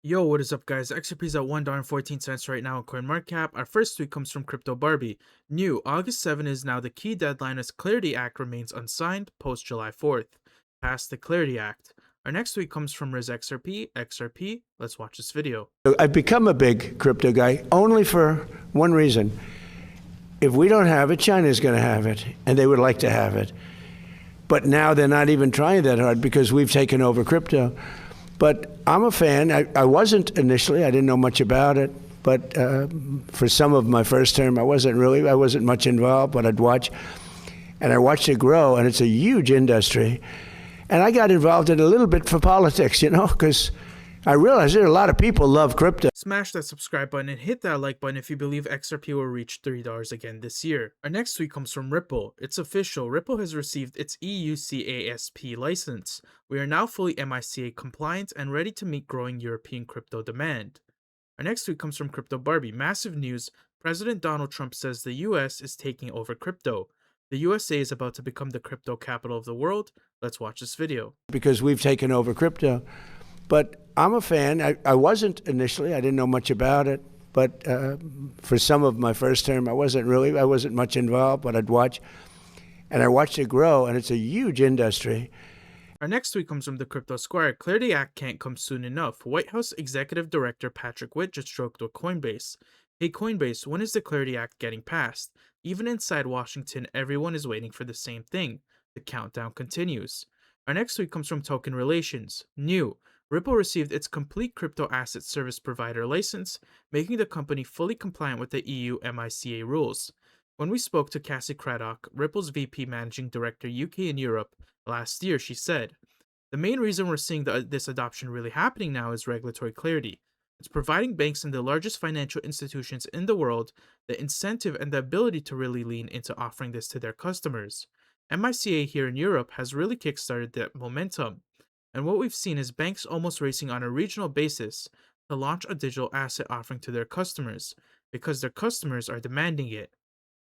Yo, what is up, guys? XRP is at $1.14 right now on CoinMarketCap. Our first tweet comes from Crypto Barbie. New August 7 is now the key deadline as Clarity Act remains unsigned post July 4th. Pass the Clarity Act. Our next tweet comes from Riz XRP. XRP, let's watch this video. I've become a big crypto guy only for one reason. If we don't have it, China's going to have it, and they would like to have it. But now they're not even trying that hard because we've taken over crypto. But I'm a fan. I wasn't initially. I didn't know much about it. But for some of my first term, I wasn't much involved, but I'd watch. And I watched it grow, and it's a huge industry. And I got involved in a little bit for politics, because I realized that a lot of people love crypto. Smash that subscribe button and hit that like button if you believe XRP will reach $3 again this year. Our next tweet comes from Ripple. It's official. Ripple has received its EUCASP license. We are now fully MiCA compliant and ready to meet growing European crypto demand. Our next tweet comes from Crypto Barbie. Massive news. President Donald Trump says the US is taking over crypto. The USA is about to become the crypto capital of the world. Let's watch this video. Because we've taken over crypto. But I'm a fan. I wasn't initially. I didn't know much about it. But for some of my first term, I wasn't much involved, but I'd watch. And I watched it grow, and it's a huge industry. Our next tweet comes from the Crypto Squire. Clarity Act can't come soon enough. White House Executive Director Patrick Witt just joked with Coinbase. Hey Coinbase, when is the Clarity Act getting passed? Even inside Washington, everyone is waiting for the same thing. The countdown continues. Our next tweet comes from Token Relations. New. Ripple received its complete crypto asset service provider license, making the company fully compliant with the EU MiCA rules. When we spoke to Cassie Craddock, Ripple's VP Managing Director UK and Europe, last year, she said, "The main reason we're seeing this adoption really happening now is regulatory clarity. It's providing banks and the largest financial institutions in the world the incentive and the ability to really lean into offering this to their customers. MiCA here in Europe has really kickstarted that momentum. And what we've seen is banks almost racing on a regional basis to launch a digital asset offering to their customers because their customers are demanding it.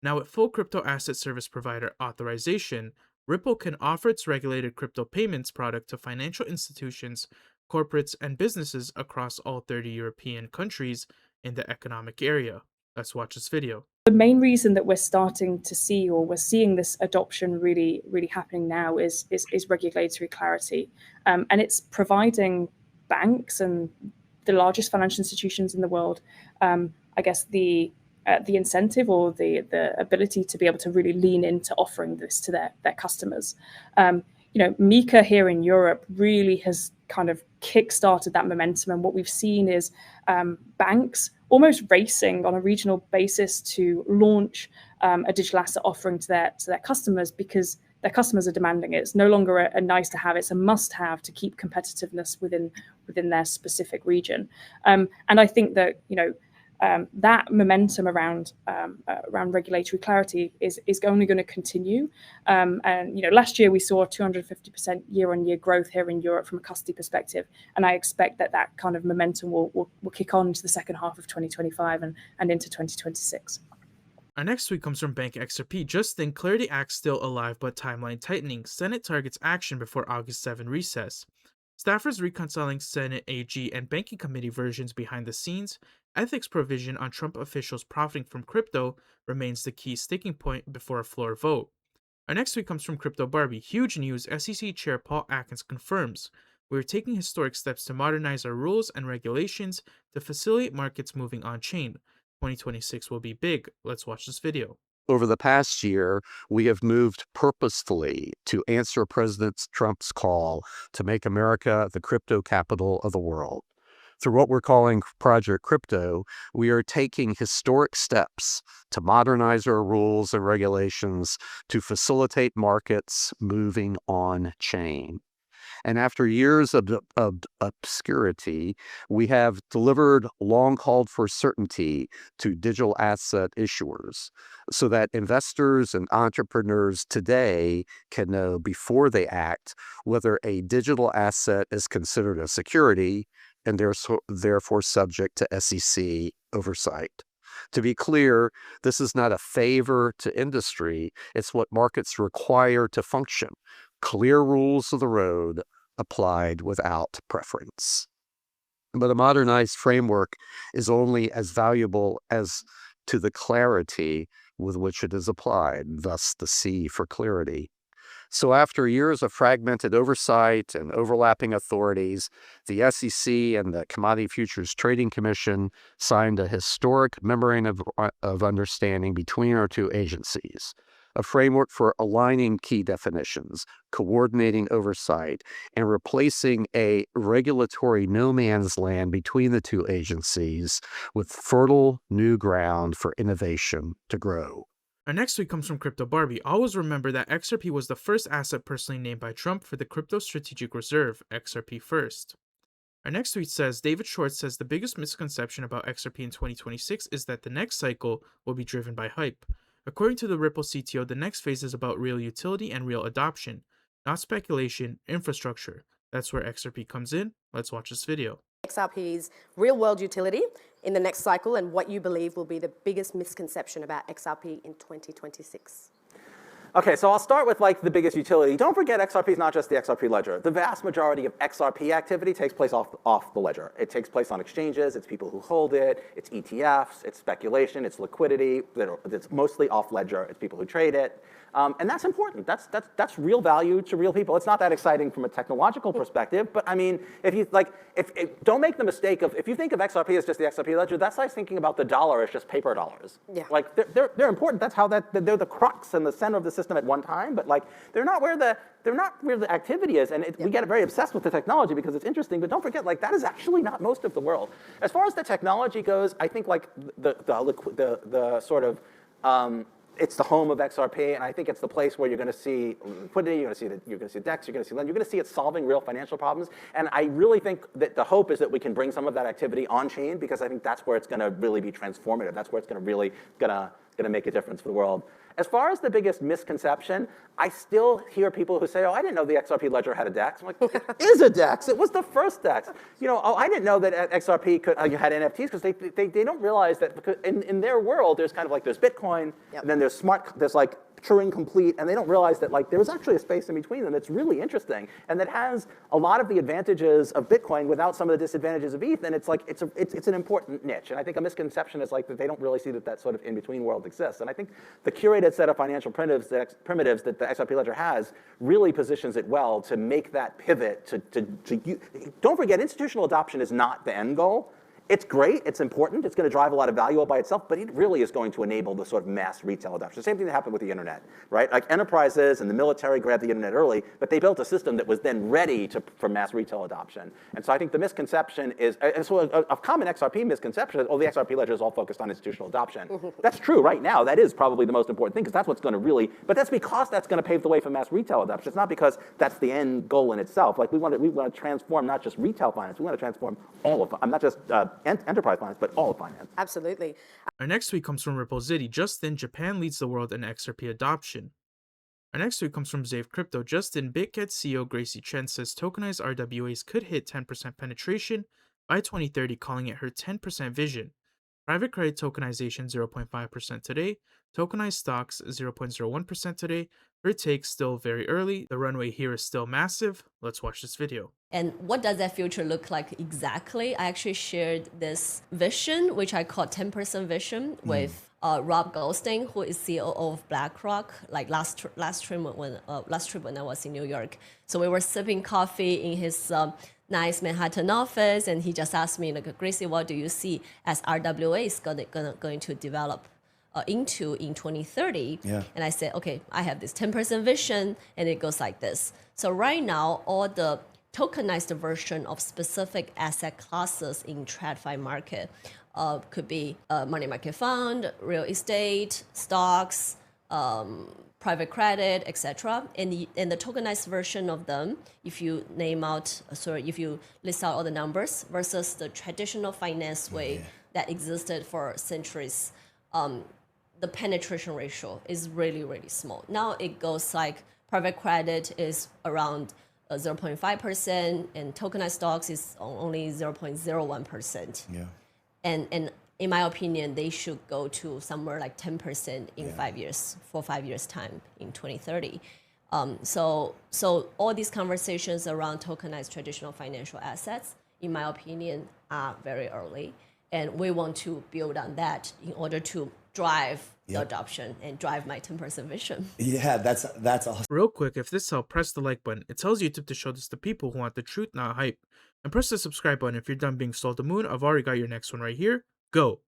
Now, with full crypto asset service provider authorization, Ripple can offer its regulated crypto payments product to financial institutions, corporates, and businesses across all 30 European countries in the economic area." Let's watch this video. The main reason that we're starting to see, or we're seeing this adoption really happening now is regulatory clarity. And it's providing banks and the largest financial institutions in the world, I guess, the incentive or the ability to be able to really lean into offering this to their customers. MiCA here in Europe really has kind of kickstarted that momentum. And what we've seen is banks almost racing on a regional basis to launch a digital asset offering to their customers because their customers are demanding it. It's no longer a nice to have, it's a must have to keep competitiveness within their specific region. And I think that, that momentum around regulatory clarity is only going to continue. And last year we saw 250% year-on-year growth here in Europe from a custody perspective, and I expect that kind of momentum will kick on into the second half of 2025 and into 2026. Our next tweet comes from Bank XRP. Just think, Clarity Act still alive but timeline tightening. Senate targets action before August 7 recess. Staffers reconciling Senate AG and Banking Committee versions behind the scenes, ethics provision on Trump officials profiting from crypto remains the key sticking point before a floor vote. Our next tweet comes from Crypto Barbie. Huge news, SEC Chair Paul Atkins confirms, "We are taking historic steps to modernize our rules and regulations to facilitate markets moving on-chain. 2026 will be big." Let's watch this video. Over the past year, we have moved purposefully to answer President Trump's call to make America the crypto capital of the world. Through what we're calling Project Crypto, we are taking historic steps to modernize our rules and regulations to facilitate markets moving on-chain. And after years of obscurity, we have delivered long called for certainty to digital asset issuers so that investors and entrepreneurs today can know before they act whether a digital asset is considered a security and therefore subject to SEC oversight. To be clear, this is not a favor to industry. It's what markets require to function. Clear rules of the road applied without preference. But a modernized framework is only as valuable as to the clarity with which it is applied, thus the C for clarity. So after years of fragmented oversight and overlapping authorities, the SEC and the Commodity Futures Trading Commission signed a historic memorandum of understanding between our two agencies, a framework for aligning key definitions, coordinating oversight, and replacing a regulatory no man's land between the two agencies with fertile new ground for innovation to grow. Our next tweet comes from Crypto Barbie. Always remember that XRP was the first asset personally named by Trump for the Crypto Strategic Reserve, XRP First. Our next tweet says, David Schwartz says the biggest misconception about XRP in 2026 is that the next cycle will be driven by hype. According to the Ripple CTO, the next phase is about real utility and real adoption, not speculation, infrastructure. That's where XRP comes in. Let's watch this video. XRP's real-world utility in the next cycle and what you believe will be the biggest misconception about XRP in 2026. Okay, so I'll start with like the biggest utility. Don't forget XRP is not just the XRP ledger. The vast majority of XRP activity takes place off the ledger. It takes place on exchanges, it's people who hold it, it's ETFs, it's speculation, it's liquidity, it's mostly off ledger, it's people who trade it. And that's important. That's real value to real people. It's not that exciting from a technological perspective, but I mean, if you like, don't make the mistake of, if you think of XRP as just the XRP ledger, that's like thinking about the dollar as just paper dollars. Yeah. Like they're important. That's how they're the crux and the center of the system at one time, but like they're not where the activity is, and we get very obsessed with the technology because it's interesting. But don't forget, like that is actually not most of the world. As far as the technology goes, I think like the sort of it's the home of XRP, and I think it's the place where you're going to see liquidity, you're going to see DEX, you're going to see lend, you're going to see it solving real financial problems. And I really think that the hope is that we can bring some of that activity on chain, because I think that's where it's going to really be transformative. That's where it's going to really going to make a difference for the world. As far as the biggest misconception, I still hear people who say, oh, I didn't know the XRP ledger had a DEX. I'm like, it is a DEX. It was the first DEX. You know, oh, I didn't know that XRP had NFTs, because they don't realize that because in their world, there's kind of like there's Bitcoin, and then there's like Turing complete, and they don't realize that like there's actually a space in between them that's really interesting and that has a lot of the advantages of Bitcoin without some of the disadvantages of ETH, and it's like it's an important niche. And I think a misconception is like that they don't really see that sort of in between world exists. And I think the curated set of financial primitives that the XRP ledger has really positions it well to make that pivot to don't forget, institutional adoption is not the end goal. It's great, it's important, it's going to drive a lot of value all by itself, but it really is going to enable the sort of mass retail adoption. The same thing that happened with the internet, right? Like enterprises and the military grabbed the internet early, but they built a system that was then ready for mass retail adoption. And so I think the misconception is, and so a common XRP misconception is, oh, the XRP ledger is all focused on institutional adoption. That's true right now. That is probably the most important thing, because that's what's going to really, but that's because that's going to pave the way for mass retail adoption. It's not because that's the end goal in itself. Like we want to transform not just retail finance, we want to transform all of, not just enterprise finance, but all of finance. Absolutely. Our next tweet comes from Ripple Zitty. Just in, Japan leads the world in XRP adoption. Our next tweet comes from Zave Crypto. Just in, BitGet CEO Gracie Chen says tokenized RWAs could hit 10% penetration by 2030, calling it her 10% vision. Private credit tokenization 0.5% today. Tokenized stocks 0.01% today. Her take still very early. The runway here is still massive. Let's watch this video. And what does that future look like exactly? I actually shared this vision, which I call 10% vision, with Rob Goldstein, who is CEO of BlackRock. Like last trip when I was in New York, so we were sipping coffee in his nice Manhattan office, and he just asked me, like, Gracie, what do you see as RWA is going to develop into in 2030? Yeah. And I said, okay, I have this 10% vision, and it goes like this. So right now, all the tokenized version of specific asset classes in TradFi market could be money market fund, real estate, stocks, private credit, etc. And the tokenized version of them, if you if you list out all the numbers versus the traditional finance way that existed for centuries, the penetration ratio is really, really small. Now it goes like private credit is around 0.5%, and tokenized stocks is only 0.01%. Yeah. And in my opinion, they should go to somewhere like 10% in 5 years, for 5 years time in 2030. So all these conversations around tokenized traditional financial assets in my opinion, are very early. And we want to build on that in order to drive the adoption and drive my 10% vision. Yeah, that's awesome. Real quick, if this helped, press the like button. It tells YouTube to show this to people who want the truth, not hype. And press the subscribe button if you're done being sold the moon. I've already got your next one right here. Go!